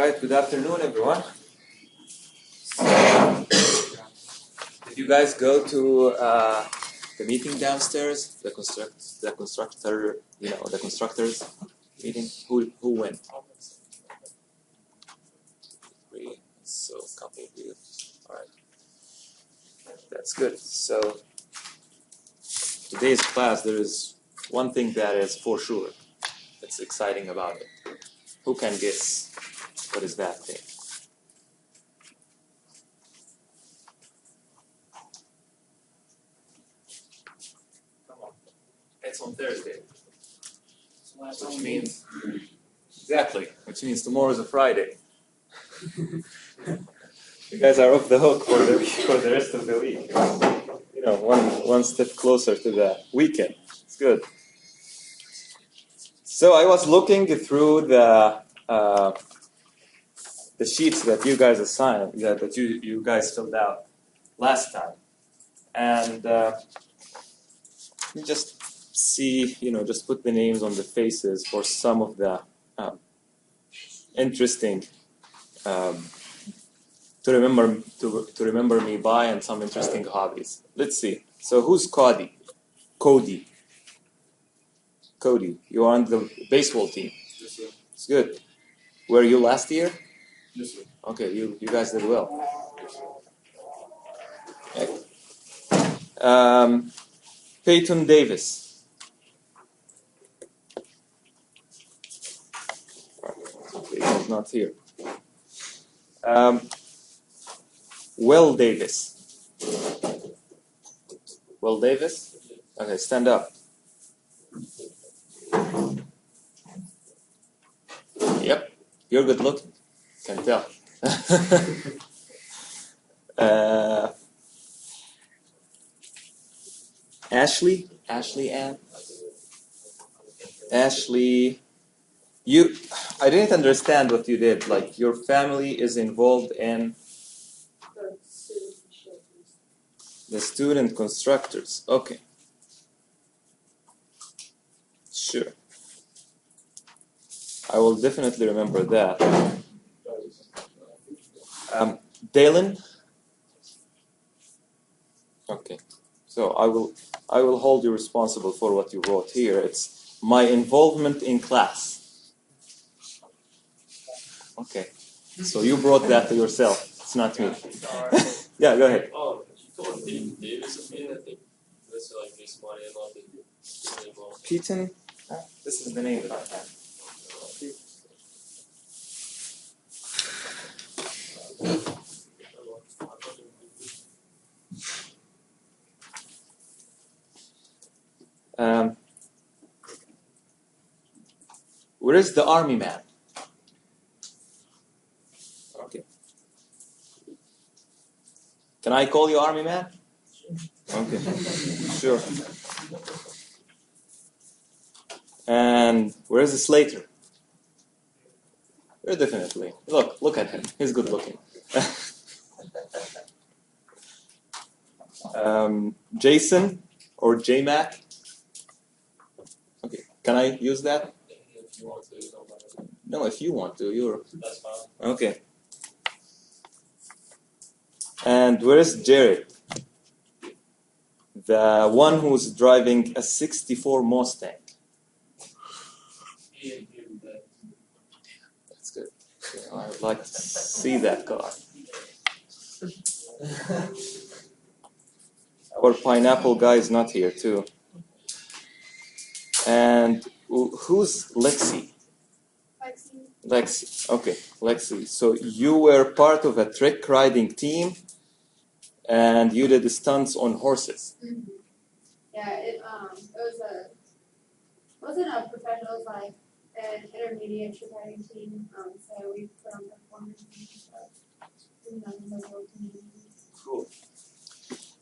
right, good afternoon, everyone. Did you guys go to the meeting downstairs? The constructors meeting. Who went? Three. So a couple of you. All right, that's good. So today's class, there is one thing that is for sure. That's exciting about it. Who can guess what is that thing? It's on Thursday. Which means which means tomorrow is a Friday. You guys are off the hook for the rest of the week. You know, one step closer to the weekend. It's good. So I was looking through the sheets that you guys assigned, that you guys filled out last time, and just see, just put the names on the faces for some of the interesting to remember me by, and some interesting hobbies. Let's see. So who's Cody? Cody, you are on the baseball team. Yes, sir. It's good. Were you last year? Yes, sir. Okay, you guys did well. Okay. Peyton Davis. Peyton's not here. Will Davis. Will Davis? Okay, stand up. Yep, you're good looking. Can tell. Ashley Ann. Ashley, I didn't understand what you did. Like, your family is involved in the student constructors. Okay. Sure. I will definitely remember that. Dalen? Okay. So I will hold you responsible for what you wrote here. It's my involvement in class. Okay. So you brought that to yourself. It's not me. Yeah, go ahead. Oh, you told Davis a minute, I think. That's like this money about the Peyton? This is the name that I have. Where is the army man? Okay. Can I call you army man? Okay. Sure. And where is the Slater? Very definitely. Look at him. He's good looking. Jason or J-Mac? Okay. Can I use that? if you want to, don't matter. No, if you want to. That's fine. Okay. And where is Jared? The one who's driving a 64 Mustang. That's good. I would like to see that car. Our pineapple guy is not here too. And who's Lexi? Lexi. Okay, Lexi. So you were part of a trick riding team, and you did stunts on horses. Mm-hmm. Yeah, it wasn't a professional, it was like an intermediate trick riding team. So we put on performance and stuff. Cool.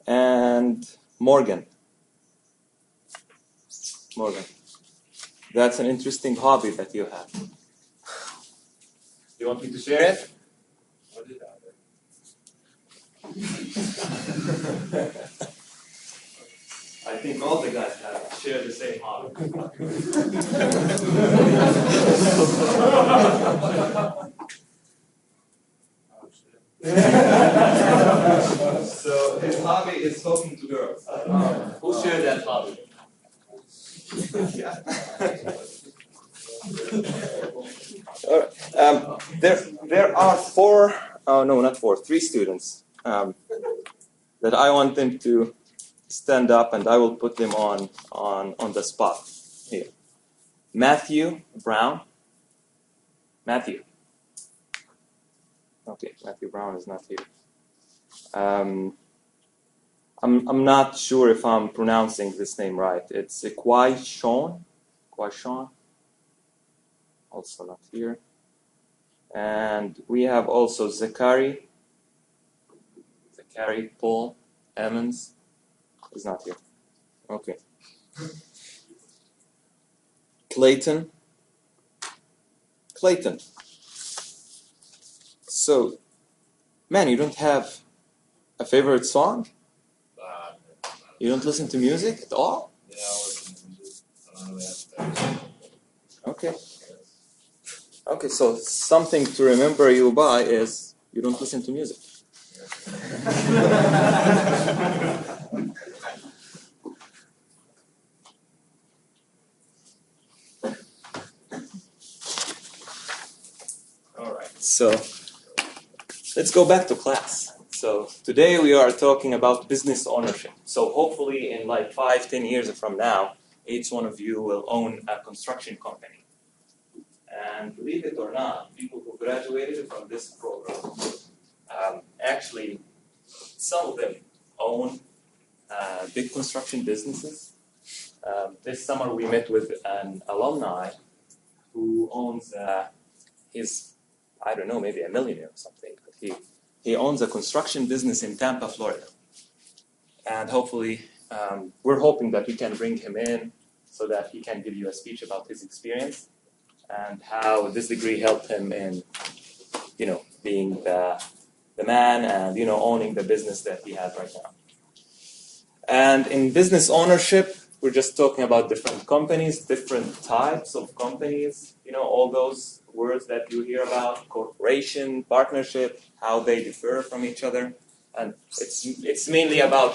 And Morgan. That's an interesting hobby that you have. You want me to share it? What did I I think all the guys share the same hobby. So his hobby is talking to girls. Who shared that hobby? All right. There are four. Oh no, not four. Three students that I want them to stand up, and I will put them on the spot here. Matthew Brown. Matthew. Okay, Matthew Brown is not here. I'm not sure if I'm pronouncing this name right. It's Quaishon. Also not here. And we have also Zachary Paul Evans is not here. Okay. Clayton. So, man, you don't have a favorite song? You don't listen to music at all? Yeah, I listen to music. I don't really have Okay. Okay, so something to remember you by is you don't listen to music. All right, so let's go back to class. So today we are talking about business ownership. So hopefully in like 5-10 years from now, each one of you will own a construction company. And believe it or not, people who graduated from this program, actually, some of them own big construction businesses. This summer we met with an alumni who owns I don't know, maybe a millionaire or something. But he owns a construction business in Tampa, Florida. And hopefully, we're hoping that we can bring him in so that he can give you a speech about his experience and how this degree helped him in, being the man and, owning the business that he has right now. And in business ownership, we're just talking about different companies, different types of companies, all those words that you hear about, corporation, partnership, how they differ from each other. And it's mainly about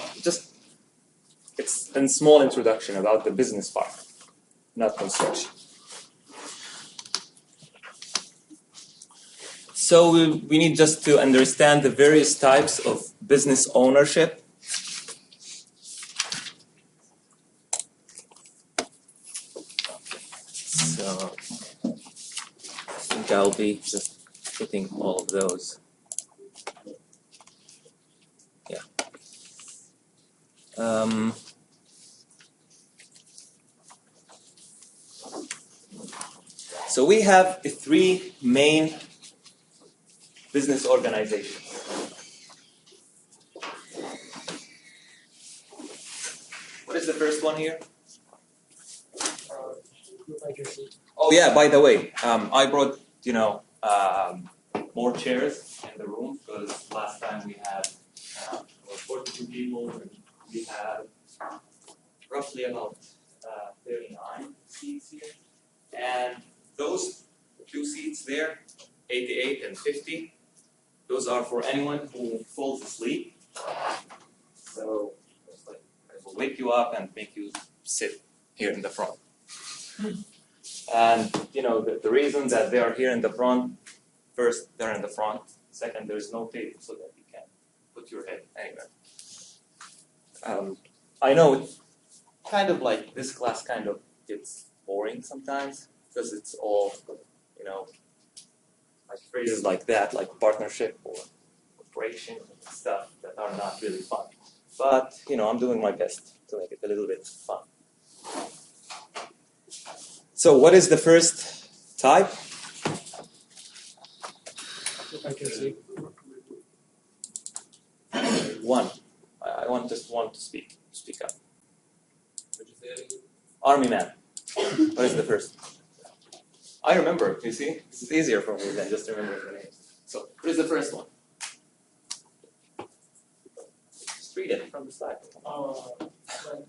it's a small introduction about the business part, not construction. So we need just to understand the various types of business ownership. So I think I'll be just putting all of those. Yeah. So we have three main business organizations. What is the first one here? Oh yeah, by the way, I brought, more chairs in the room because last time we had 42 people and we had roughly about 39 seats here. And those two seats there, 88 and 50, those are for anyone who falls asleep. So I will wake you up and make you sit here in the front. And the reason that they are here in the front, first they're in the front, second there is no table so that you can put your head anywhere. I know it's kind of like this class kind of gets boring sometimes because it's all like phrases like that, like partnership or corporation and stuff that are not really fun. But I'm doing my best to make it a little bit fun. So what is the first type? If I can see. One. I want just one to speak up. What'd you say again? Army man. What is the first? I remember, you see? This is easier for me than just remembering the names. So, what is the first one? Just read it from the slide.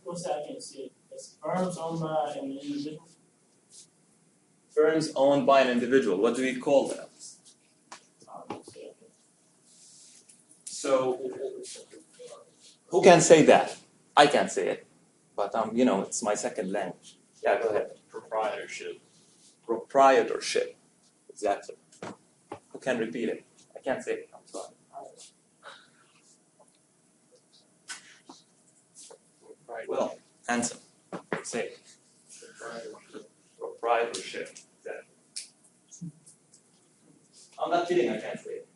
What's that I can see? It's firms owned by an individual. Firms owned by an individual. What do we call them? So who can say that? I can't say it, but it's my second language. Yeah, go ahead. Proprietorship. Proprietorship. Exactly. Who can repeat it? I can't say it. I'm sorry. Well, handsome. Say it. Proprietorship. Exactly. I'm not kidding. I can't say it.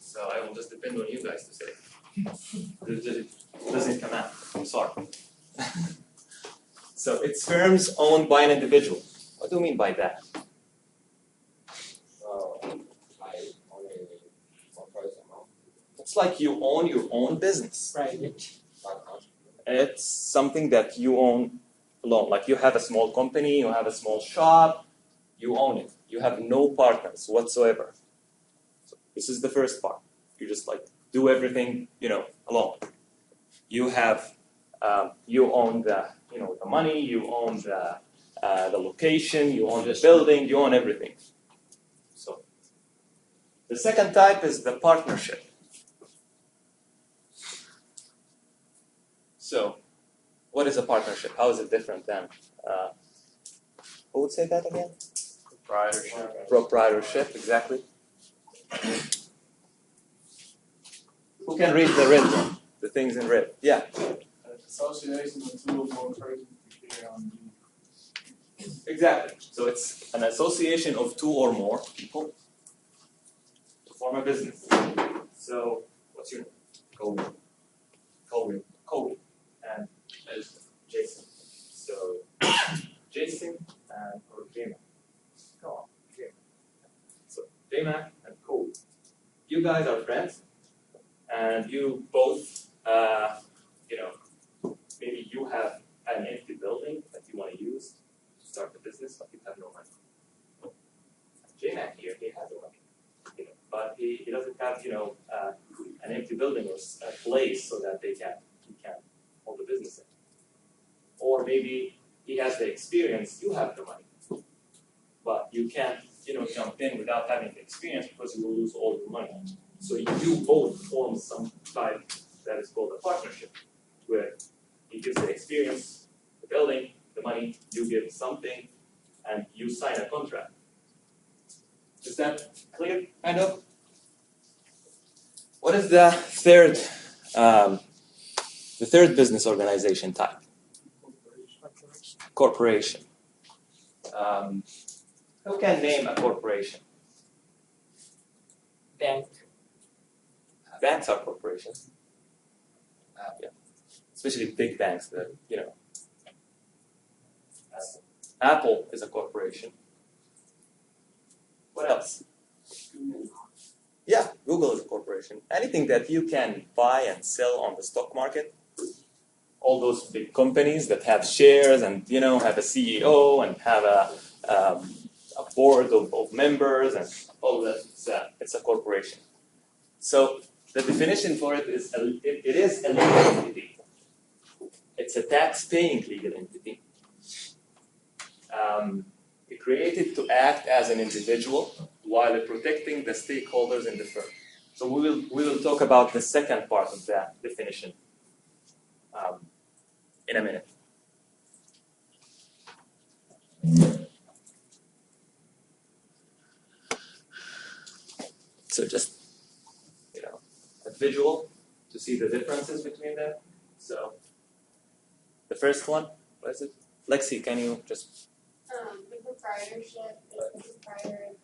So I will just depend on you guys to say it. It doesn't come out. I'm sorry. So it's firms owned by an individual. What do you mean by that? It's like you own your own business. Private. It's something that you own alone. Like you have a small company, you have a small shop, you own it. You have no partners whatsoever. So this is the first part. You just like do everything, alone. You have, you own the money, you own the location, you own the building, you own everything. So the second type is the partnership. So, what is a partnership? How is it different than? Who would say that again? Proprietorship. Proprietorship, exactly. Who can read the red one? The things in red. Yeah. Association of two or more persons declare on duty. Exactly. So it's an association of two or more people to form a business. So, what's your name? Colby. And Jason. So, Jason or J-Mac. Come on, J-Mac. So, J-Mac and Colby. You guys are friends, and you both, maybe you have an empty building that you want to use to start the business, but you have no money. J-Mac here, he has no money, but he doesn't have, an empty building or a place so that he can hold the business in. Or maybe he has the experience, you have the money, but you can't, jump in without having the experience because you will lose all your money. So you both form some type that is called a partnership, where he gives the experience, the building, the money, you give something, and you sign a contract. Is that clear, kind of? What is the third business organization type? Corporation. Who can name a corporation? Bank. Banks are corporations. Yeah. Especially big banks that, Apple is a corporation. What else? Yeah, Google is a corporation. Anything that you can buy and sell on the stock market, all those big companies that have shares and, have a CEO and have a board of members and all that, it's a corporation. So the definition for it is it is a legal entity. It's a tax-paying legal entity. It created to act as an individual while protecting the stakeholders in the firm. So we will talk about the second part of that definition in a minute. So just a visual to see the differences between them. So the first one, what is it? Lexi, can you just The proprietorship is the proprietor.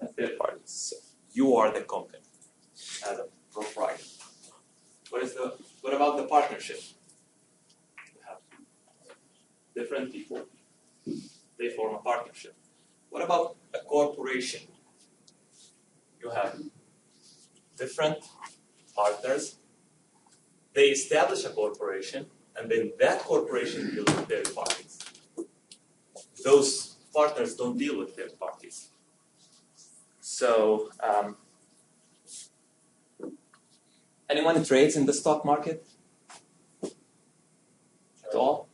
a third party. So you are the company as a proprietor. What about the partnership? You have different people. They form a partnership. What about a corporation? You have different partners. They establish a corporation, and then that corporation deals with third parties. Those partners don't deal with third parties. So, anyone trades in the stock market at all?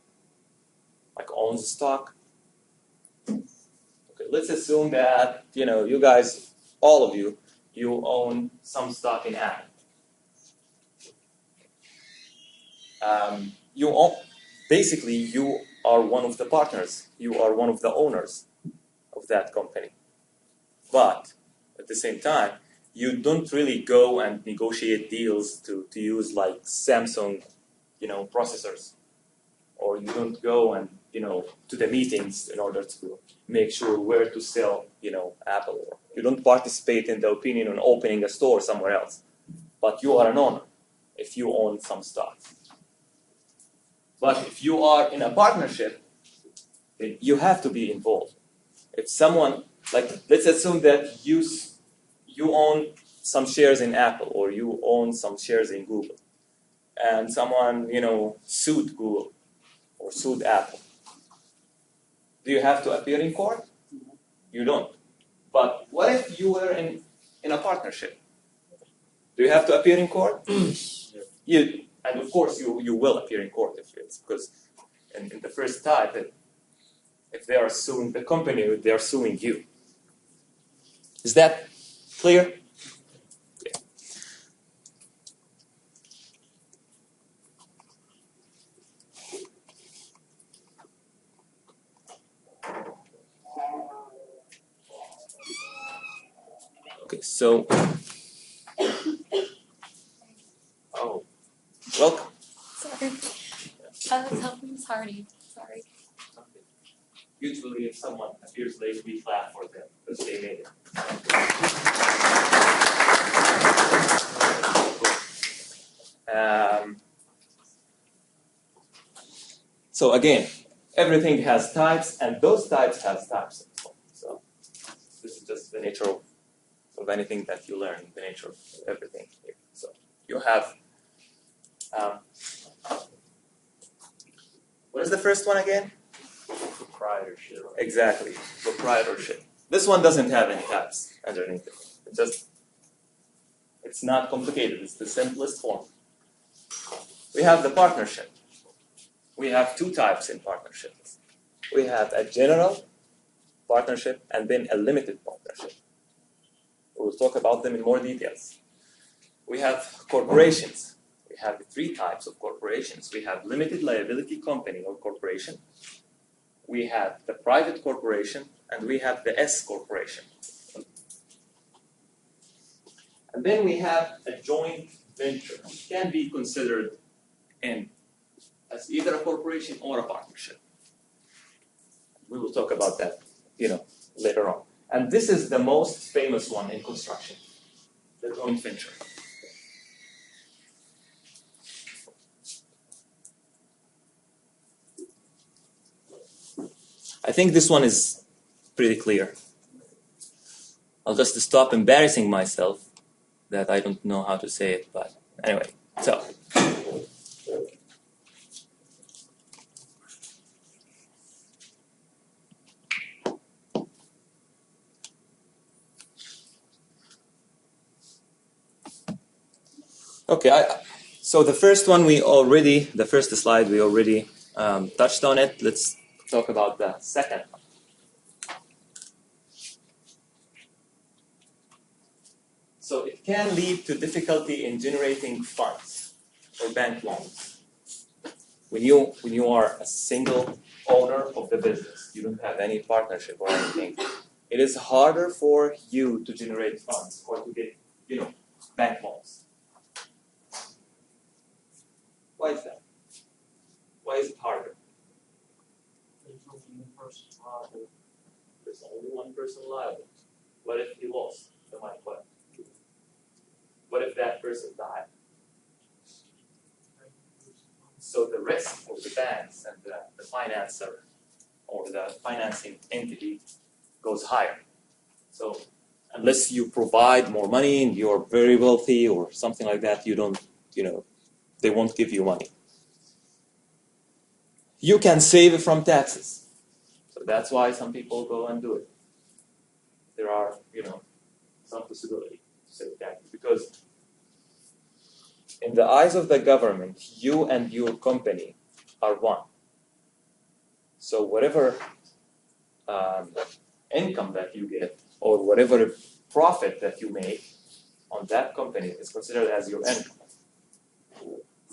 Like owns stock? Okay, let's assume that you guys, all of you, you own some stock in Apple. you own, basically you are one of the partners. You are one of the owners of that company. But at the same time, you don't really go and negotiate deals to use like Samsung, processors, or you don't go and to the meetings in order to make sure where to sell Apple. Or you don't participate in the opinion on opening a store somewhere else, but you are an owner if you own some stock. But if you are in a partnership, then you have to be involved. If someone, let's assume that you own some shares in Apple or you own some shares in Google, and someone sued Google or sued Apple. Do you have to appear in court? You don't. But what if you were in a partnership? Do you have to appear in court? And of course you will appear in court if it's because in the first type, if they are suing the company, they are suing you. Is that clear? Yeah. Okay, so welcome. Sorry. Helping's Hardy. Sorry. Usually if someone appears late, we clap for them because they made it. So again, everything has types, and those types have types. So this is just the nature of anything that you learn, the nature of everything here. So you have, what is the first one again? Proprietorship. Exactly, proprietorship. This one doesn't have any types underneath it. It's not complicated. It's the simplest form. We have the partnership. We have two types in partnerships. We have a general partnership and then a limited partnership. We will talk about them in more details. We have corporations. We have three types of corporations. We have limited liability company or corporation. We have the private corporation, and we have the S corporation. And then we have a joint venture. It can be considered as either a corporation or a partnership. We will talk about that, later on. And this is the most famous one in construction, the joint venture. I think this one is pretty clear. I'll just stop embarrassing myself that I don't know how to say it, but anyway, so. Okay, so the first one the first slide we already touched on it. Let's talk about the second one. So it can lead to difficulty in generating funds or bank loans. When you are a single owner of the business, you don't have any partnership or anything, it is harder for you to generate funds or to get, bank loans. Why is that? Why is it harder? There's only one person liable. What if he lost the money? What if that person died? So the risk of the banks and the financer or the financing entity goes higher. So unless you provide more money and you're very wealthy or something like that, you don't, they won't give you money. You can save it from taxes. So that's why some people go and do it. There are, some possibility to save taxes because in the eyes of the government, you and your company are one. So whatever income that you get or whatever profit that you make on that company is considered as your income.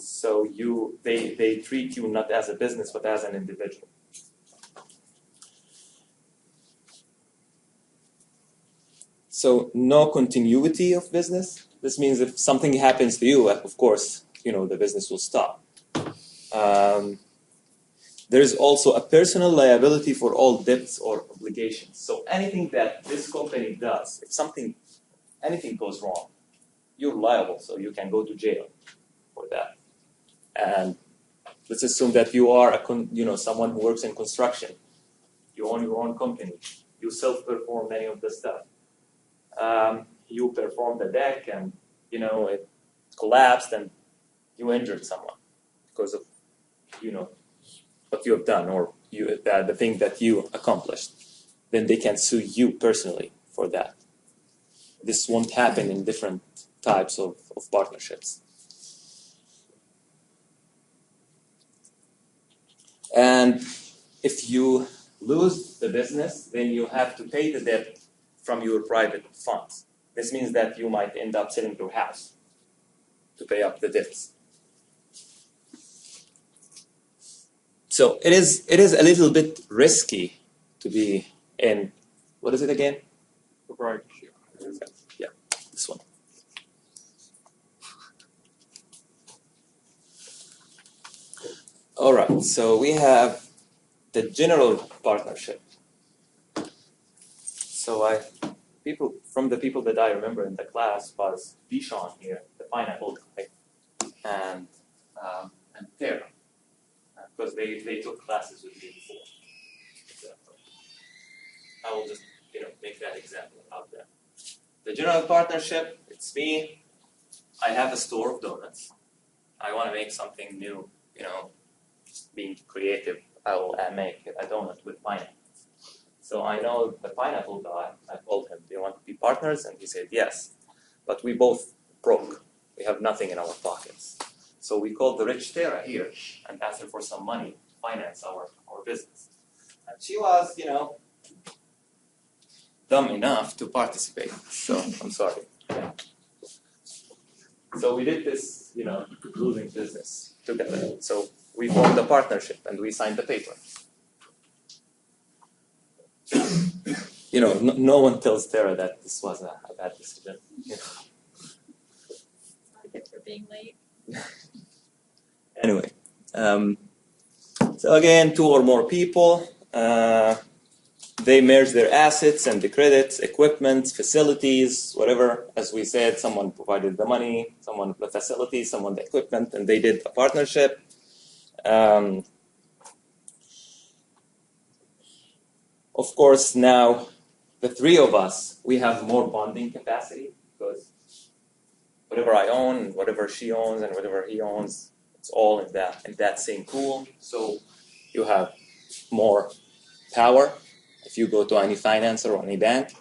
So they treat you not as a business but as an individual. So no continuity of business. This means if something happens to you, of course, the business will stop. There is also a personal liability for all debts or obligations. So anything that this company does, if anything goes wrong, you're liable, so you can go to jail for that. And let's assume that you are someone who works in construction. You own your own company. You self-perform many of the stuff. You perform the deck, and it collapsed, and you injured someone because of what you have done or the thing that you accomplished. Then they can sue you personally for that. This won't happen in different types of partnerships. And if you lose the business, then you have to pay the debt from your private funds. This means that you might end up selling your house to pay up the debts. So it is a little bit risky to be in, what is it again? Proprietorship. Yeah, this one. All right, so we have the general partnership. So the people that I remember in the class was Dishon here, the pineapple guy, and Tara, because they took classes with me before. So I will just make that example out there. The general partnership, it's me. I have a store of donuts. I want to make something new, being creative. I will make a donut with pineapple. So I know the pineapple guy. I told him, do you want to be partners? And he said, yes. But we both broke. We have nothing in our pockets. So we called the rich Tara here and asked her for some money to finance our business. And she was, dumb enough to participate. So I'm sorry. Yeah. So we did this, losing business together. So we formed a partnership and we signed the paper. No one tells Tara that this was a bad decision. Sorry for being late. Anyway, so again, 2 or more people, they merge their assets and the credits, equipment, facilities, whatever. As we said, someone provided the money, someone the facilities, someone the equipment, and they did a partnership. Of course, now the 3 of us, we have more bonding capacity because whatever I own, whatever she owns, and whatever he owns, it's all in that same pool. So you have more power if you go to any financer or any bank.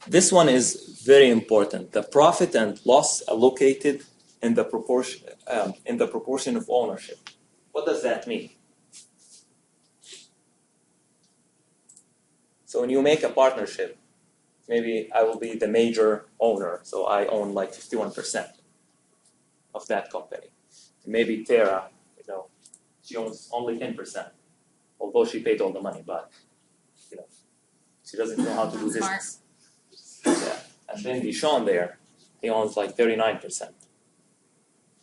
This one is very important. The profit and loss allocated in the proportion of ownership. What does that mean? So when you make a partnership, maybe I will be the major owner, so I own like 51% of that company. Maybe Tara, she owns only 10%, although she paid all the money, but she doesn't know how to do business. Yeah. And then Dishon there, he owns like 39%.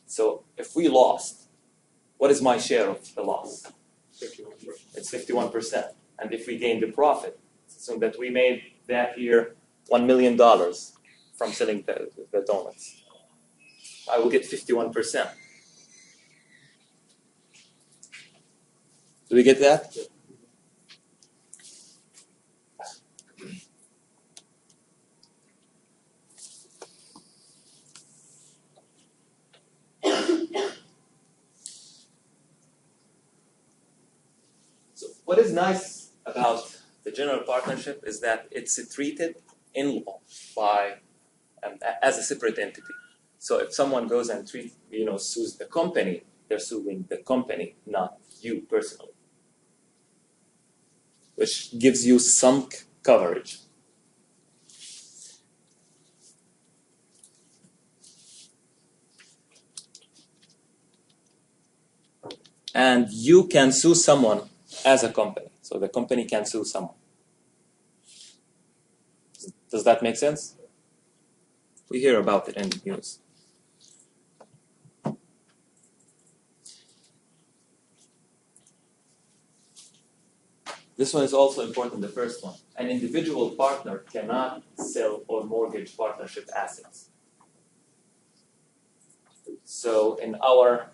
So if we lost, what is my share of the loss? 51%. It's 51%. And if we gain the profit, assume that we made that year $1 million from selling the donuts. I will get 51%. Do we get that? Yeah. So what is nice about the general partnership is that it's treated in law as a separate entity. So if someone goes and sues the company, they're suing the company, not you personally, which gives you some coverage. and you can sue someone as a company. So the company can sue someone. Does that make sense? We hear about it in the news. This one is also important, the first one. An individual partner cannot sell or mortgage partnership assets. So in our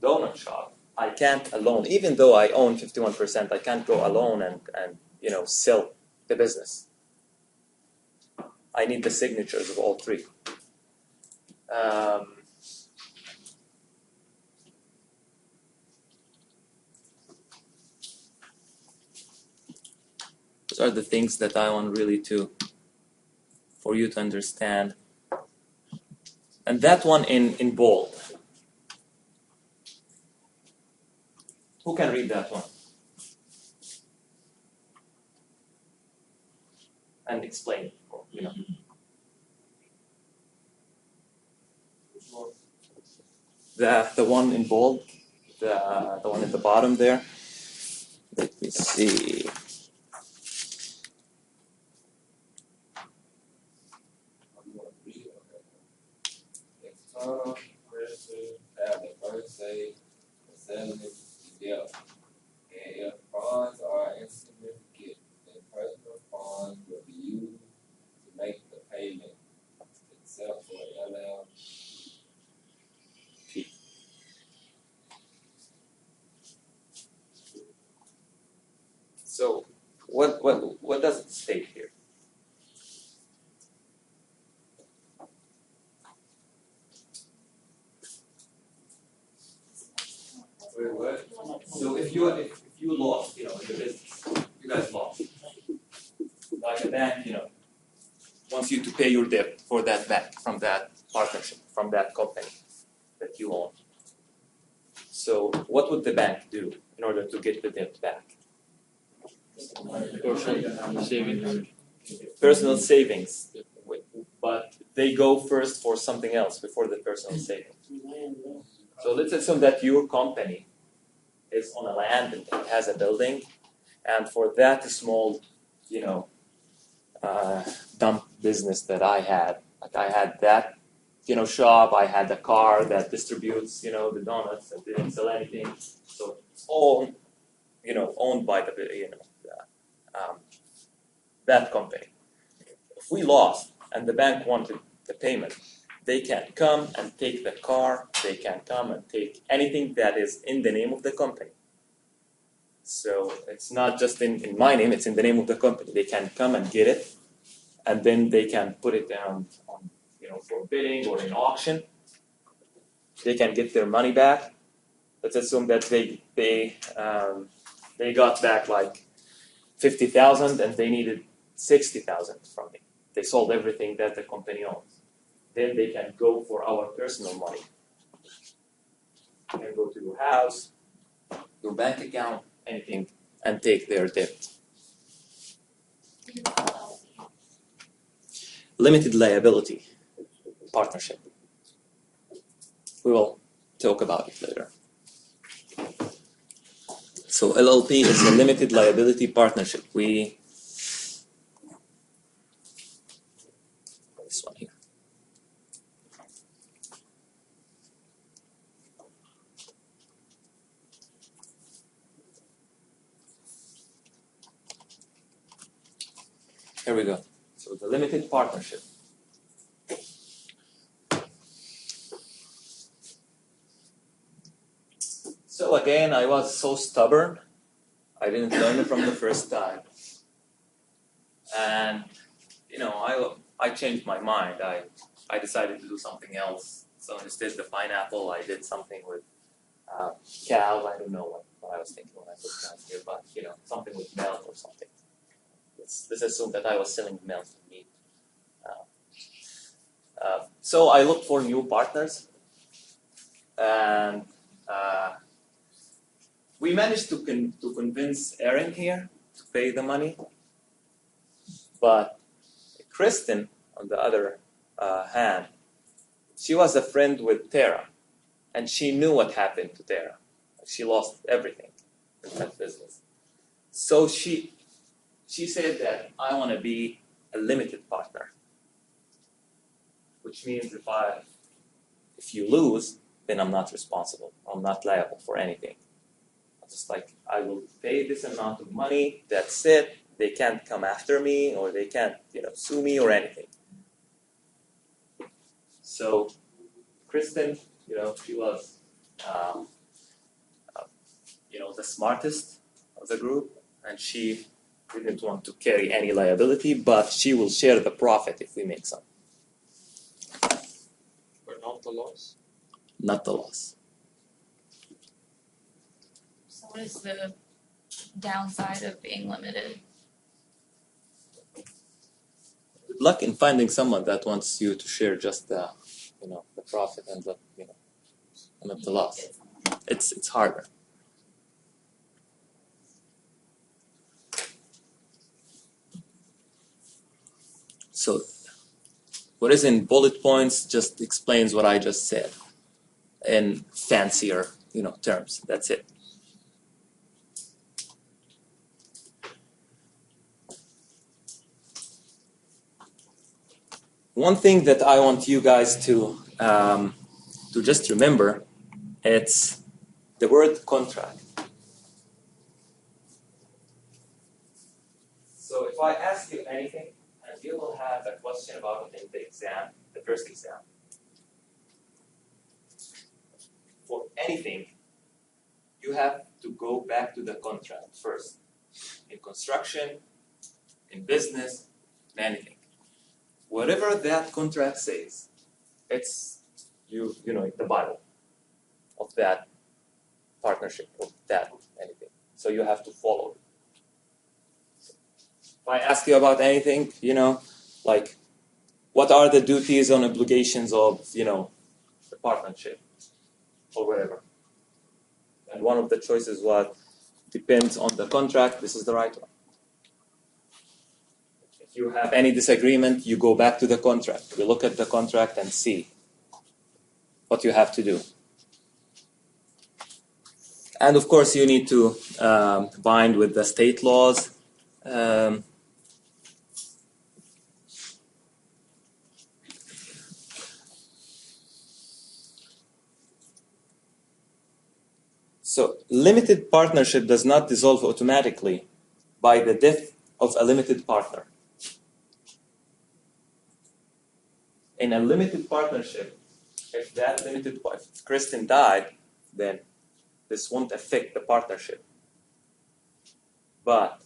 donut shop, I can't alone, even though I own 51%, I can't go alone and sell the business. I need the signatures of all three. Those are the things that I want really for you to understand. And that one in bold. Who can read that one? And explain it, The one in bold, the one at the bottom there. Let me see. External creditors have the first say in settling the debt, and if funds are insignificant, then personal funds will be used to make the payment, except for LLP. So what does it state here? Wait, what? So if you lost, in the business, you guys lost. Like a bank, wants you to pay your debt for that bank, from that partnership, from that company that you own. So what would the bank do in order to get the debt back? Personal savings. But they go first for something else before the personal savings. So let's assume that your company is on a land and it has a building, and for that small, dump business that I had, like I had that, shop, I had the car that distributes, the donuts and didn't sell anything. So it's all, owned by that company. If we lost and the bank wanted the payment, they can come and take the car, they can come and take anything that is in the name of the company. So it's not just in my name, it's in the name of the company. They can come and get it, and then they can put it down on, for bidding or in auction. They can get their money back. Let's assume that they got back like 50,000 and they needed 60,000 from me. They sold everything that the company owns. Then they can go for our personal money. They can go to your house, your bank account, anything, and take their debt. Limited liability partnership. We will talk about it later. So LLP is a limited liability partnership. This one here. Here we go. So the limited partnership. So again, I was so stubborn. I didn't learn it from the first time. And, I changed my mind. I decided to do something else. So instead of the pineapple, I did something with cows. I don't know what I was thinking when I put cows here, but, something with milk or something. Let's assume that I was selling milk and meat. So I looked for new partners, and we managed to convince Aaron here to pay the money, but Kristen, on the other hand, she was a friend with Tara, and she knew what happened to Tara. She lost everything in that business. So she said that I want to be a limited partner, which means if you lose, then I'm not responsible. I'm not liable for anything. Just like I will pay this amount of money. That's it. They can't come after me, or they can't, sue me or anything. So, Kristen, she was, the smartest of the group, and she didn't want to carry any liability, but she will share the profit if we make some. But not the loss. Not the loss. So what is the downside of being limited? Good luck in finding someone that wants you to share just the profit and the loss. It's harder. So, what is in bullet points just explains what I just said in fancier, terms. That's it. One thing that I want you guys to just remember, it's the word contract. So if I ask you anything, and you will have a question about it in the exam, the first exam, for anything, you have to go back to the contract first. In construction, in business, in anything. Whatever that contract says, it's the Bible of that partnership, of that anything. So you have to follow it. If I ask you about anything, like what are the duties and obligations of, the partnership or whatever. And one of the choices was depends on the contract, this is the right one. If you have any disagreement, you go back to the contract. You look at the contract and see what you have to do. And of course, you need to bind with the state laws. So, limited partnership does not dissolve automatically by the death of a limited partner. In a limited partnership, if Kristen died, then this won't affect the partnership. But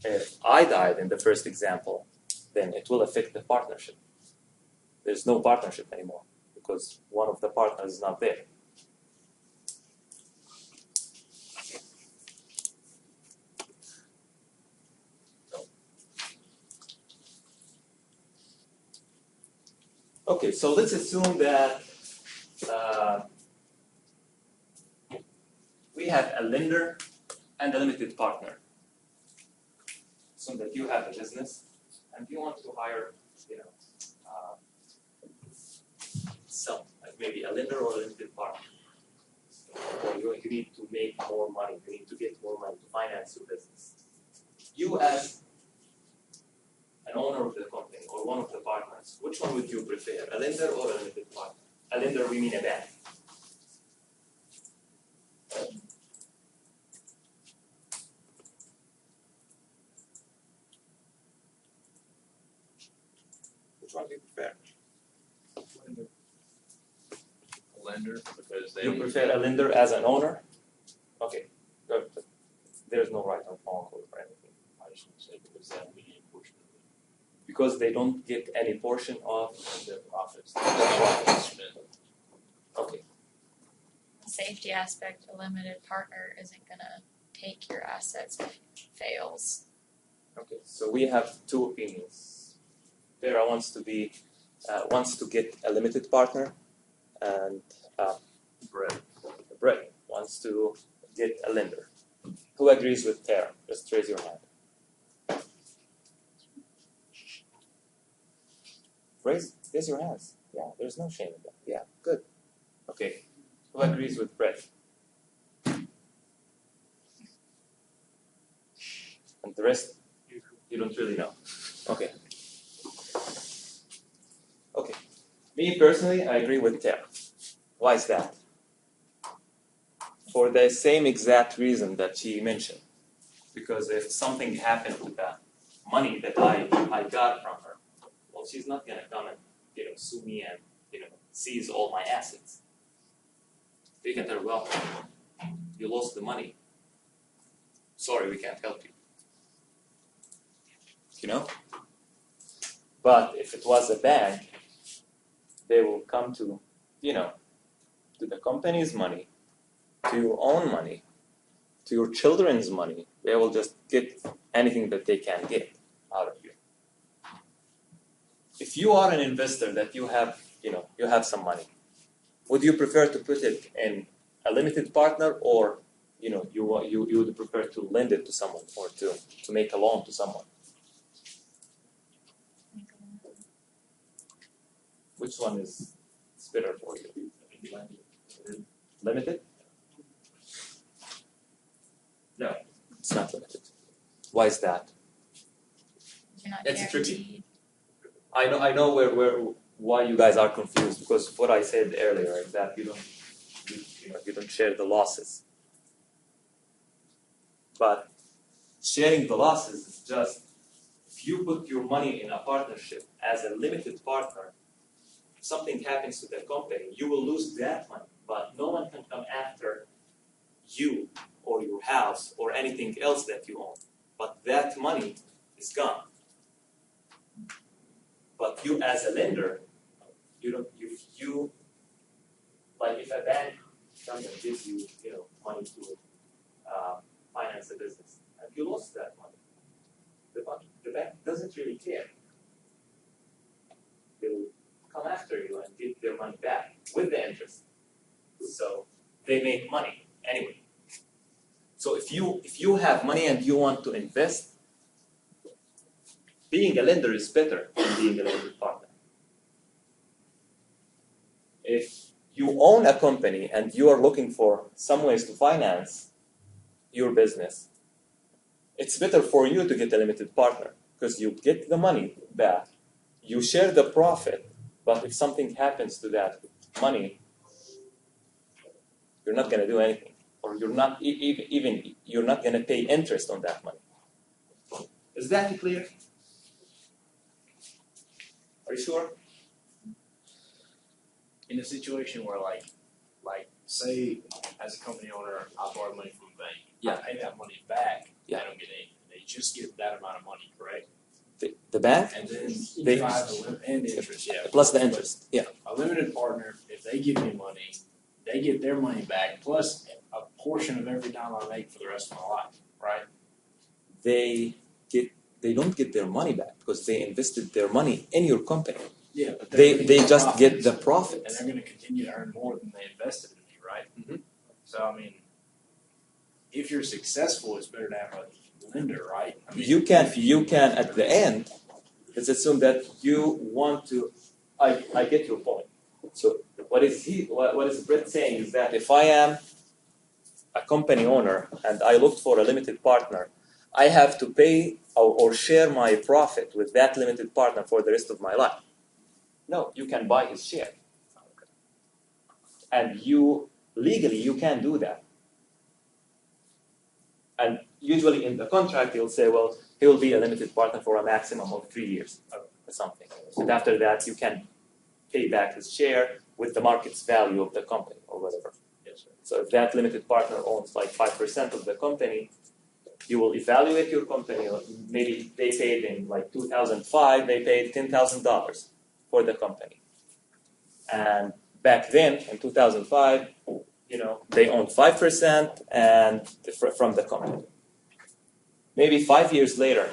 if I died in the first example, then it will affect the partnership. There's no partnership anymore because one of the partners is not there. Okay, so let's assume that we have a lender and a limited partner. Assume that you have a business and you want to hire, some, like maybe a lender or a limited partner. Or you need to make more money, you need to get more money to finance your business. You as an owner of the company or one of the partners, which one would you prefer, a lender or a limited partner? A lender, we mean a bank. Which one do you prefer? Lender, because they. You prefer a lender as an owner? Okay, good. There's no right or wrong or anything. I just want to say because that would be a portion of it. Because they don't get any portion of Their profits. the Okay. The safety aspect, a limited partner isn't gonna take your assets if it fails. Okay, so we have two opinions. Vera wants to get a limited partner, and Brett wants to get a lender. Who agrees with Tara? Just raise your hand. Raise your hands. Yeah, there's no shame in that. Yeah, good. Okay, who agrees with Brett? And the rest, you don't really know. Okay. Okay. Me personally, I agree with Tara. Why is that? For the same exact reason that she mentioned. Because if something happened to the money that I got from her, well, she's not gonna come and sue me and seize all my assets. They can tell, well, you lost the money. Sorry, we can't help you. But if it was a bank, they will come to to the company's money, to your own money, to your children's money. They will just get anything that they can get out of you. If you are an investor that you have some money, would you prefer to put it in a limited partner, or you would prefer to lend it to someone, or to make a loan to someone? Which one is better for you? Limited? No, it's not limited. Why is that? You're not It's tricky. guaranteed. I know why you guys are confused, because of what I said earlier, is that you don't share the losses. But sharing the losses is just, if you put your money in a partnership as a limited partner, if something happens to the company, you will lose that money, but no one can come after you or your house or anything else that you own. But that money is gone. But you, as a lender, if a bank comes and gives you money to finance a business, and you lost that money, the bank doesn't really care. They will come after you and get their money back with the interest. So they make money anyway. So if you have money and you want to invest, being a lender is better than being a limited partner. If you own a company and you are looking for some ways to finance your business, it's better for you to get a limited partner, because you get the money back, you share the profit, but if something happens to that money, you're not going to do anything, or you're not you're not going to pay interest on that money. Is that clear? Are you sure? In a situation where like say as a company owner, I borrow money from a bank. Yeah. I pay that money back. Yeah. I don't get anything. They just get that amount of money, correct? The bank? And then They- and interest, yeah. Plus the interest. Yeah. A limited partner, if they give me money, they get their money back plus a portion of every dime I make for the rest of my life, right? They don't get their money back because they invested their money in your company. Yeah, but They just get the profit. and they're going to continue to earn more than they invested in me, right? Mhm. So I mean, if you're successful, it's better to have a lender, right? I mean, You can at the end, let's assume that you want to. I get your point. So what is Brett saying is that if I am a company owner and I looked for a limited partner, I have to pay or share my profit with that limited partner for the rest of my life. No, you can buy his share. And legally you can do that. And usually in the contract you'll say, well, he will be a limited partner for a maximum of 3 years or something. And after that you can pay back his share with the market's value of the company or whatever. Yes, sir. So if that limited partner owns like 5% of the company, you will evaluate your company. Maybe they paid in like 2005, they paid $10,000 for the company. And back then, in 2005, they owned 5% and from the company. Maybe 5 years later,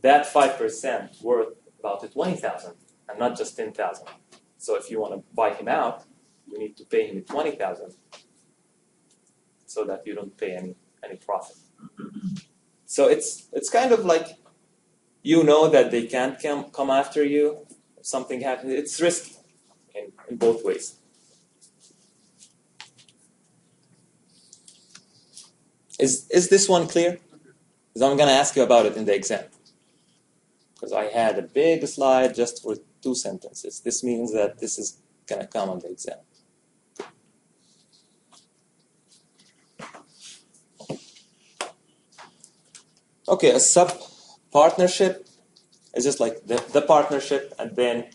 that 5% worth about $20,000 and not just $10,000. So if you want to buy him out, you need to pay him $20,000 so that you don't pay any profit. So it's kind of like that they can't come after you if something happens. It's risky in both ways. Is this one clear? Because I'm gonna ask you about it in the exam. Because I had a big slide just for 2 sentences. This means that this is gonna come on the exam. Okay, a sub-partnership is just like the partnership, and then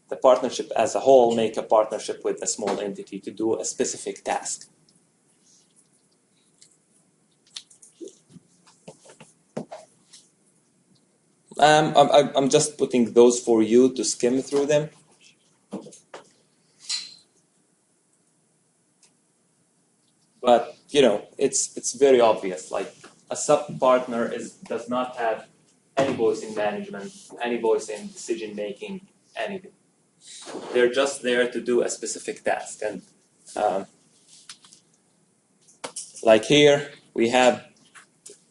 the partnership as a whole make a partnership with a small entity to do a specific task. I'm just putting those for you to skim through them. But it's very obvious. Like a sub-partner does not have any voice in management, any voice in decision making, anything. They're just there to do a specific task. And like here, we have,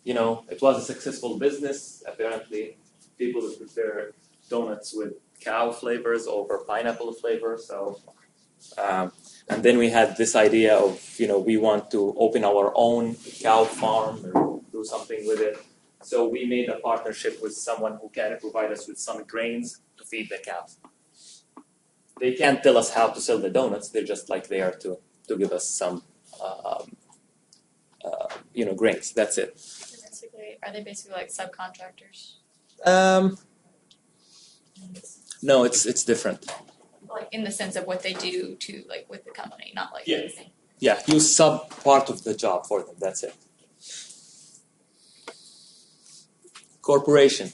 it was a successful business. Apparently, people would prefer donuts with cow flavors over pineapple flavor. So, and then we had this idea of, we want to open our own cow farm or do something with it. So we made a partnership with someone who can provide us with some grains to feed the cows. They can't tell us how to sell the donuts. They're just like there to give us some, grains. That's it. Are they basically like subcontractors? No, it's different. Like in the sense of what they do to like with the company, not like Yeah. anything. Yeah, you sub part of the job for them. That's it. Corporation.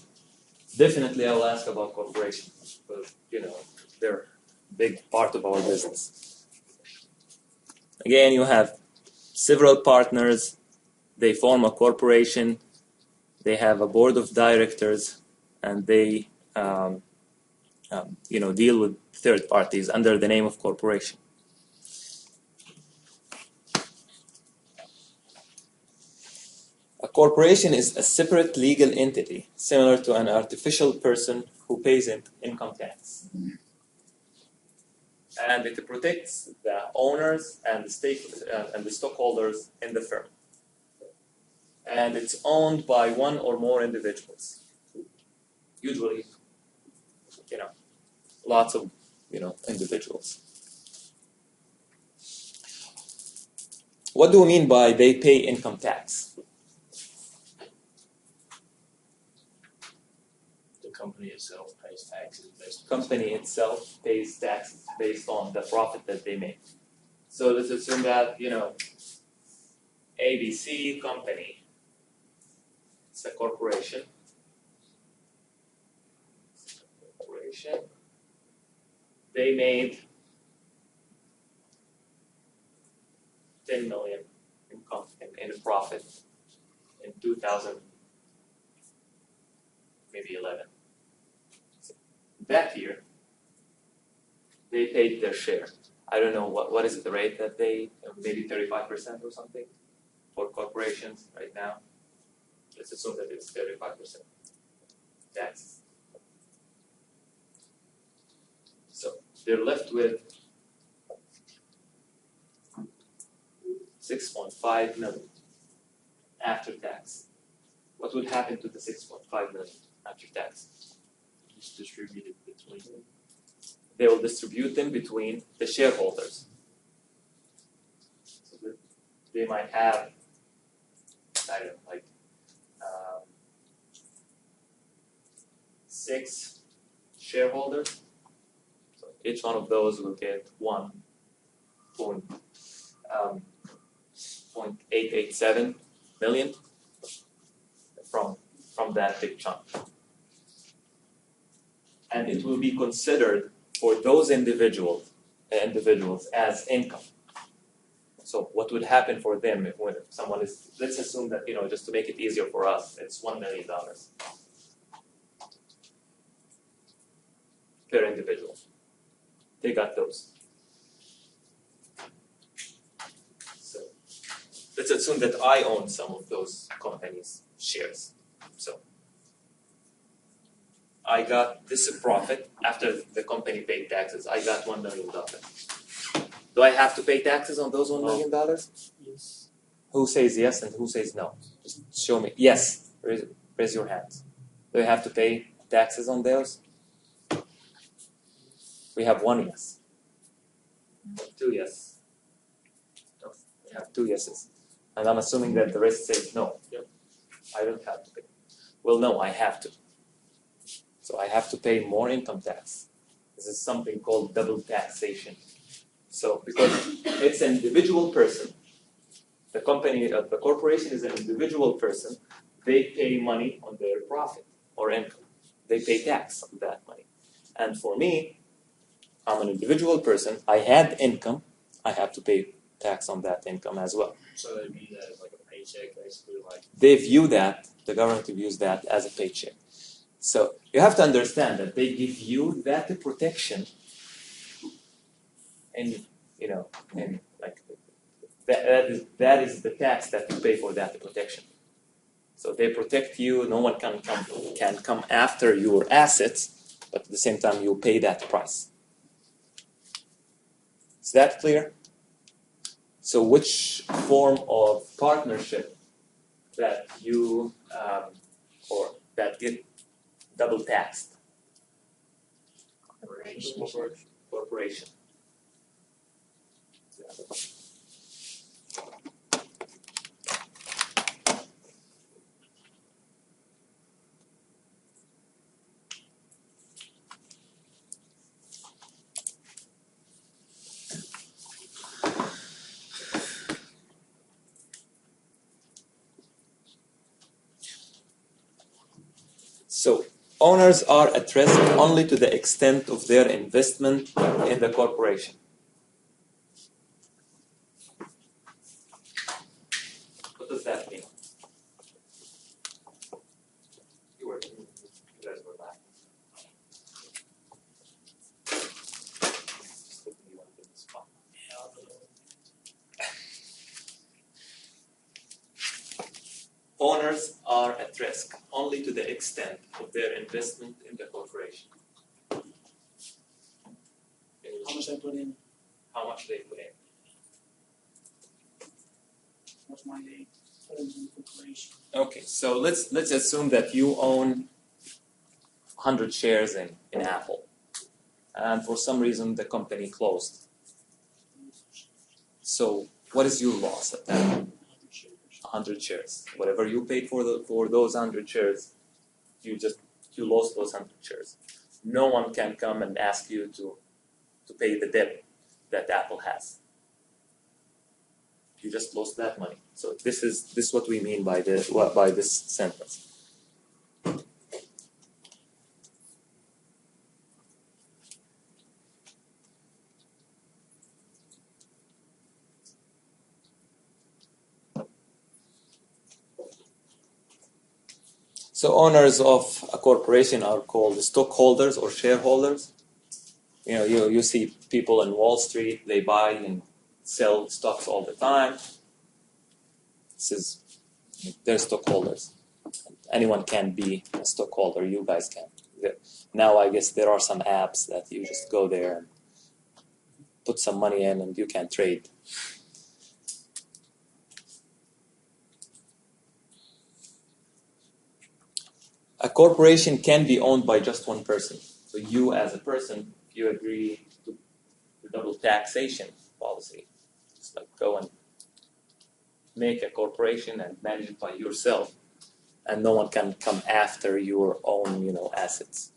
Definitely, I will ask about corporations, but they're a big part of our business. Again, you have several partners. They form a corporation. They have a board of directors, and they deal with third parties under the name of corporation. A corporation is a separate legal entity, similar to an artificial person who pays income tax. And it protects the owners and the stockholders in the firm. And it's owned by one or more individuals. Usually, lots of, individuals. What do we mean by they pay income tax? The company itself pays taxes based on. Company itself pays taxes based on the profit that they make. So let's assume that, ABC company, it's a corporation. They made 10 million in profit in 2000, maybe 11. That year, they paid their share. I don't know what is the rate that they, maybe 35% or something for corporations right now. Let's assume that it's 35% tax. So they're left with 6.5 million after tax. What would happen to the 6.5 million after tax? It's distributed between them. They will distribute them between the shareholders. So they might have, I don't know, like 6 shareholders. So each one of those will get 1.887 million from that big chunk. And it will be considered for those individuals as income. So what would happen for them if someone is, let's assume that, just to make it easier for us, it's $1 million per individual. They got those. So let's assume that I own some of those companies' shares. So I got this profit after the company paid taxes. I got $1 million. Do I have to pay taxes on those $1 million? Yes. Who says yes and who says no? Just show me. Yes. Raise your hands. Do you have to pay taxes on those? We have one yes. 2 yes. No, we have 2 yeses. And I'm assuming that the rest say no. Yep. I don't have to pay. Well, no, I have to. So I have to pay more income tax. This is something called double taxation. So because it's an individual person, the company, the corporation is an individual person, they pay money on their profit or income. They pay tax on that money. And for me, I'm an individual person, I had income, I have to pay tax on that income as well. So they view that as like a paycheck, basically, like. They view that, the government views that as a paycheck. So you have to understand that they give you that protection and and like that is the tax that you pay for that protection. So they protect you, no one can come after your assets, but at the same time you pay that price. Is that clear? So which form of partnership that you or that get double taxed? Corporation. So owners are at risk only to the extent of their investment in the corporation. What does that mean? You guys were laughing. Just looking you up in the spot. Owners are at risk only to the extent of their investment in the corporation. How much I put in? How much they put in. What's my name? Put into the corporation. Okay, so let's assume that you own 100 shares in Apple, and for some reason the company closed. So what is your loss at that point? 100 shares. Whatever you paid for those 100 shares, you lost those 100 shares. No one can come and ask you to pay the debt that Apple has. You just lost that money. So this is what we mean by this sentence. So owners of a corporation are called stockholders or shareholders. You see people on Wall Street, they buy and sell stocks all the time. They're stockholders. Anyone can be a stockholder, you guys can. Now I guess there are some apps that you just go there and put some money in and you can trade. A corporation can be owned by just one person. So you as a person, if you agree to the double taxation policy, just like go and make a corporation and manage it by yourself, and no one can come after your own, assets.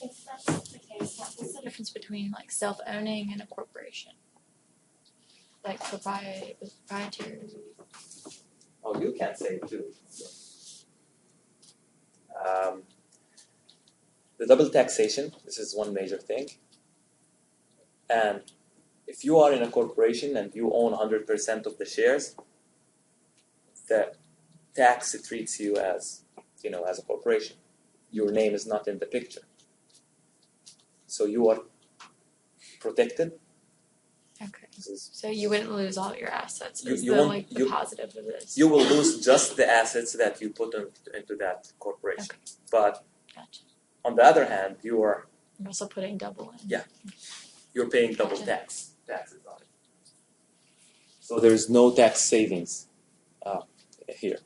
If that's the case, what's the difference between like self-owning and a corporation? Like proprietary. Oh, you can say it too. The double taxation, this is one major thing. And if you are in a corporation and you own 100% of the shares, the tax treats you as a corporation. Your name is not in the picture. So you are protected. Okay. So you wouldn't lose all your assets. Is You the won't- the positive of this? You will lose just the assets that you put into that corporation. Okay. But Gotcha. on the other hand, you're also putting double in. you're paying double Gotcha. taxes on it. So there's no tax savings here.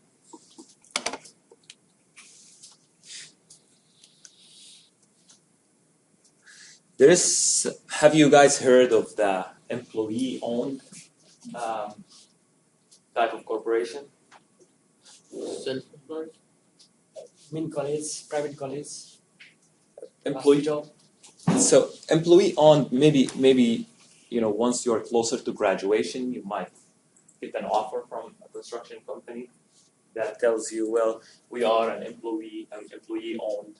There is. Have you guys heard of the employee-owned type of corporation? Self-employed. Mean college, private college. Employee job. So employee-owned, maybe once you're closer to graduation, you might get an offer from a construction company that tells you, well, we are an employee-owned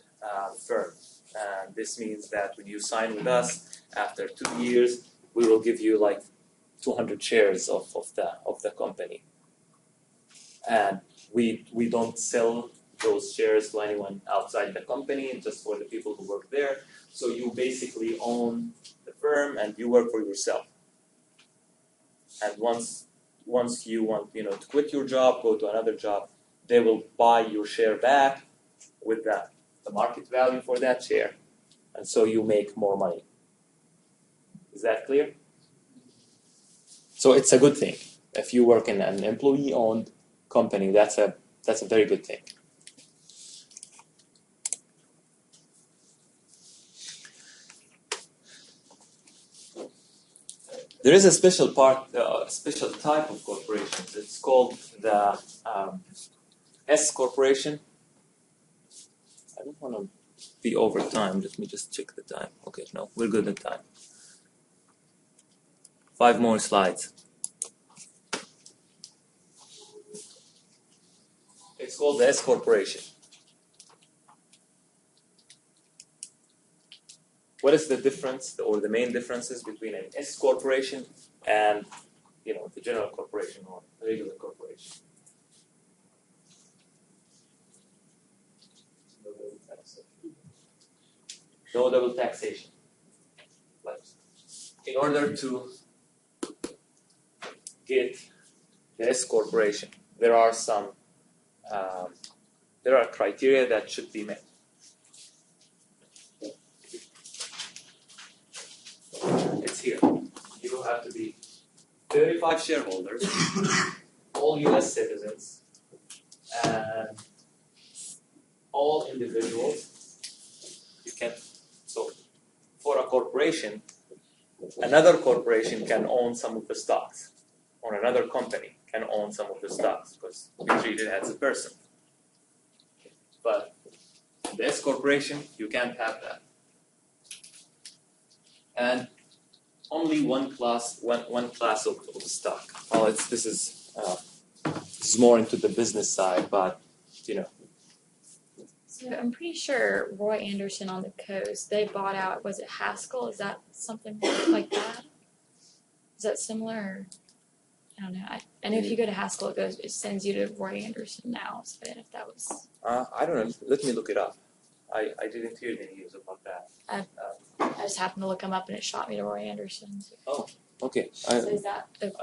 firm, and this means that when you sign with us, after 2 years, we will give you like 200 shares of the company, and we don't sell those shares to anyone outside the company, just for the people who work there. So you basically own the firm and you work for yourself. And once you want to quit your job, go to another job, they will buy your share back with the market value for that share, and so you make more money. Is that clear? So it's a good thing. If you work in an employee-owned company, that's a very good thing. There is a special type of corporations. It's called the S corporation. I don't want to be over time. Let me just check the time. Okay, no, we're good at time. 5 more slides. It's called the S corporation. What is the difference, or the main differences between an S corporation and the general corporation or regular corporation? No double taxation. But in order to get the S corporation, there are criteria that should be met. It's here. You have to be 35 shareholders, all U.S. citizens, and all individuals. So for a corporation, another corporation can own some of the stocks, or another company can own some of the stocks, because we treat it as a person. But the S corporation, you can't have that. And only one class of stock. Well, this is more into the business side, but So I'm pretty sure Roy Anderson on the coast, they bought out, was it Haskell? Is that something like that? Is that similar? Or, I don't know. I know if you go to Haskell, it sends you to Roy Anderson now. So if that was. I don't know. Let me look it up. I didn't hear any news about that. I just happened to look him up and it shot me to Roy Anderson. Okay. So is that the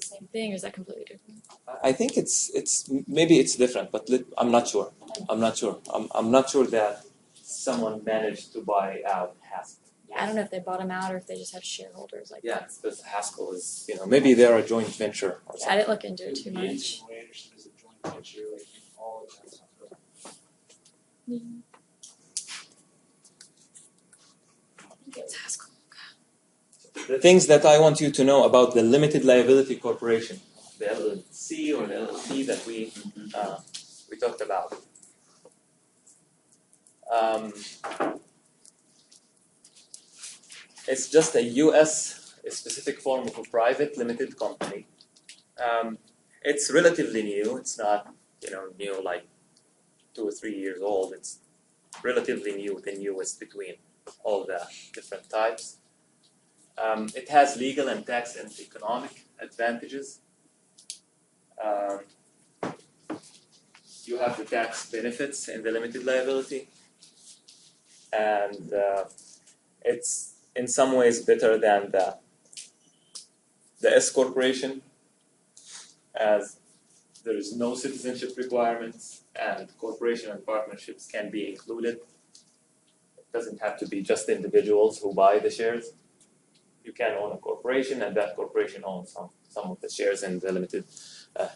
same thing, or is that completely different? I think it's maybe it's different, but I'm not sure. I'm not sure that someone managed to buy out Haskell. Yeah, I don't know if they bought him out or if they just have shareholders like Yeah, that. because Haskell is maybe they're a joint venture or Yeah, I something. didn't look into it too much. Roy Anderson is a joint venture, like all of that. Yeah. I think it's Haskell. The things that I want you to know about the limited liability corporation, the LLC or the LLP that we talked about. It's just a U.S. specific form of a private limited company. It's relatively new. It's not new like 2 or 3 years old. It's relatively new, the newest between all the different types. It has legal and tax and economic advantages. You have the tax benefits in the limited liability, and it's in some ways better than the S corporation, as there is no citizenship requirements, and corporation and partnerships can be included. It doesn't have to be just individuals who buy the shares. You can own a corporation, and that corporation owns some of the shares in the limited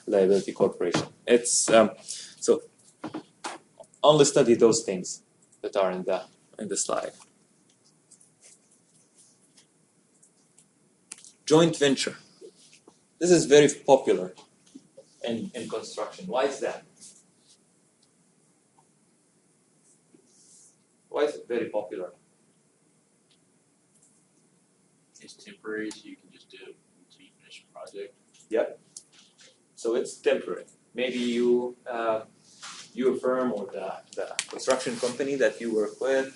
liability corporation. It's so only study those things that are in the slide. joint venture. This is very popular in construction. Why is that? Why is it very popular? It's temporary, so you can just do it until you finish a project. So it's temporary. Maybe you firm or the construction company that you work with,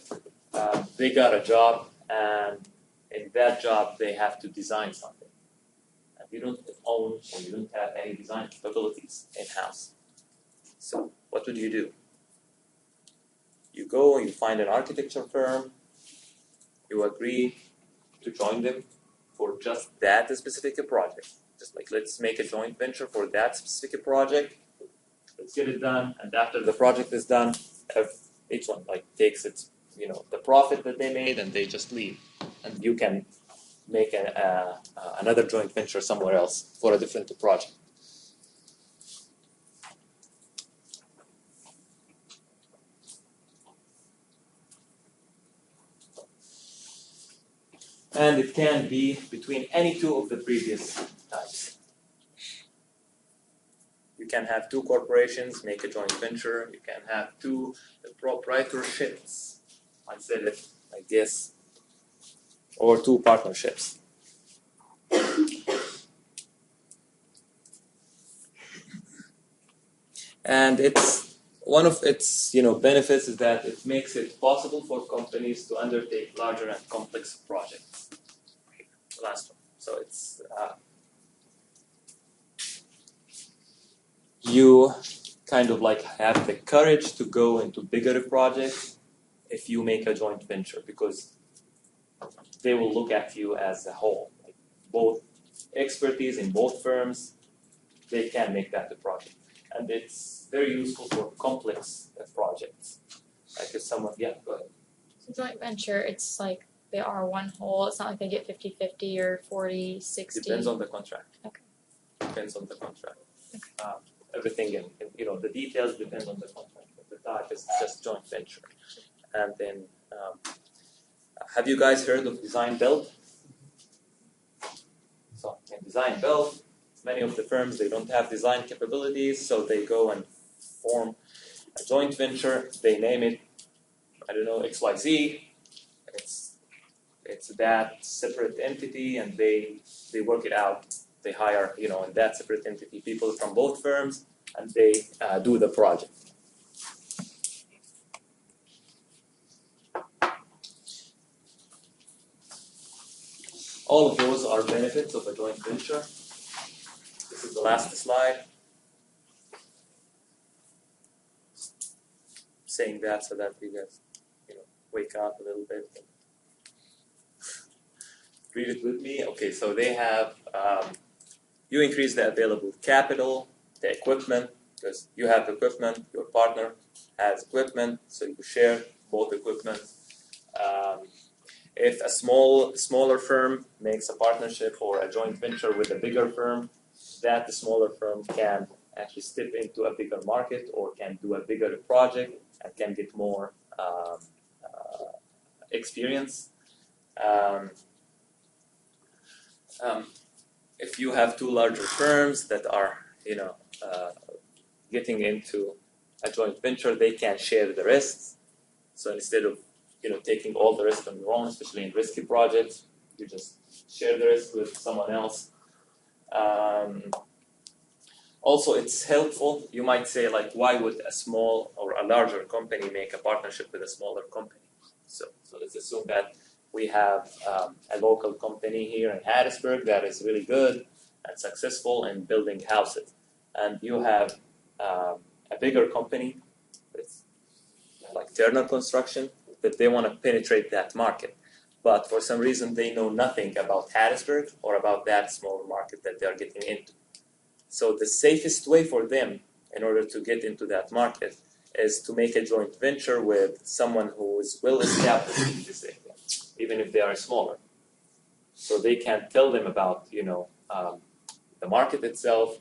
they got a job, and in that job they have to design something. And you don't own or you don't have any design capabilities in-house. So what would you do? You go and you find an architecture firm, you agree to join them for just that specific project. Just like, let's make a joint venture for that specific project. Let's get it done, and after the project is done, each one like takes its, the profit that they made, and they just leave, and you can make another joint venture somewhere else for a different project. And it can be between any two of the previous types. You can have two corporations make a joint venture. You can have two proprietorships, I said it like this, or two partnerships. And it's one of its benefits is that it makes it possible for companies to undertake larger and complex projects. The last one. So it's you kind of like have the courage to go into bigger projects if you make a joint venture, because they will look at you as a whole. Like both expertise in both firms, they can make that a project. And it's very useful for complex projects. Like if someone, yeah, go ahead. So joint venture, it's like they are one whole. It's not like they get 50-50 or 40-60. Depends on the contract. Okay. Depends on the contract. Okay. Everything in the details depend on the contract. But the type is just joint venture. And then, have you guys heard of design build? So in design build, many of the firms, they don't have design capabilities, so they go and form a joint venture. They name it, I don't know, XYZ. It's that separate entity, and they work it out. They hire, in that separate entity, people from both firms, and they do the project. All of those are benefits of a joint venture. This is the last slide. Saying that so that you guys, wake up a little bit. Read it with me. Okay, so they have, you increase the available capital, the equipment, because you have equipment, your partner has equipment, so you share both equipment. If a smaller firm makes a partnership or a joint venture with a bigger firm, that the smaller firm can actually step into a bigger market or can do a bigger project and can get more experience. If you have two larger firms that are, getting into a joint venture, they can share the risks. So instead of, taking all the risk on your own, especially in risky projects, you just share the risk with someone else. Also, it's helpful. You might say, like, why would a small or a larger company make a partnership with a smaller company? So let's assume that we have a local company here in Harrisburg that is really good and successful in building houses. And you have a bigger company, it's like Turner Construction, that they want to penetrate that market. But for some reason, they know nothing about Harrisburg or about that small market that they're getting into. So the safest way for them in order to get into that market is to make a joint venture with someone who is well established in this area, even if they are smaller. So they can tell them about, the market itself,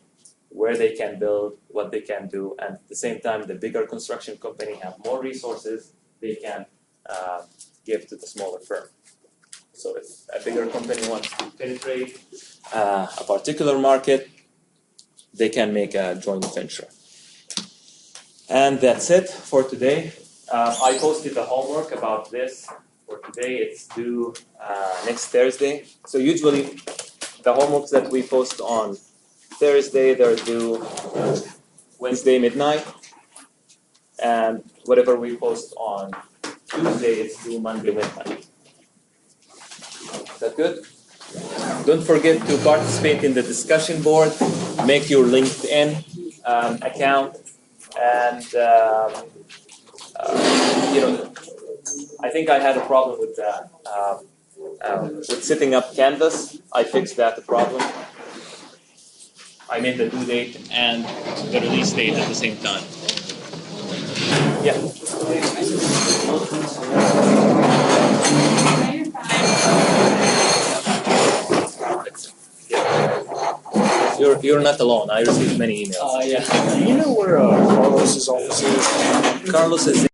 where they can build, what they can do, and at the same time, the bigger construction company have more resources they can give to the smaller firm. So if a bigger company wants to penetrate a particular market, they can make a joint venture. And that's it for today. I posted the homework about this for today. It's due next Thursday. So usually the homeworks that we post on Thursday, they're due Wednesday midnight. And whatever we post on Tuesday, it's due Monday midnight. Is that good? Don't forget to participate in the discussion board. Make your LinkedIn account. And I think I had a problem with that. With setting up Canvas, I fixed that problem. I made the due date and the release date at the same time. Yeah. You're not alone. I received many emails. Yeah. Do you know where Carlos's office is? Carlos is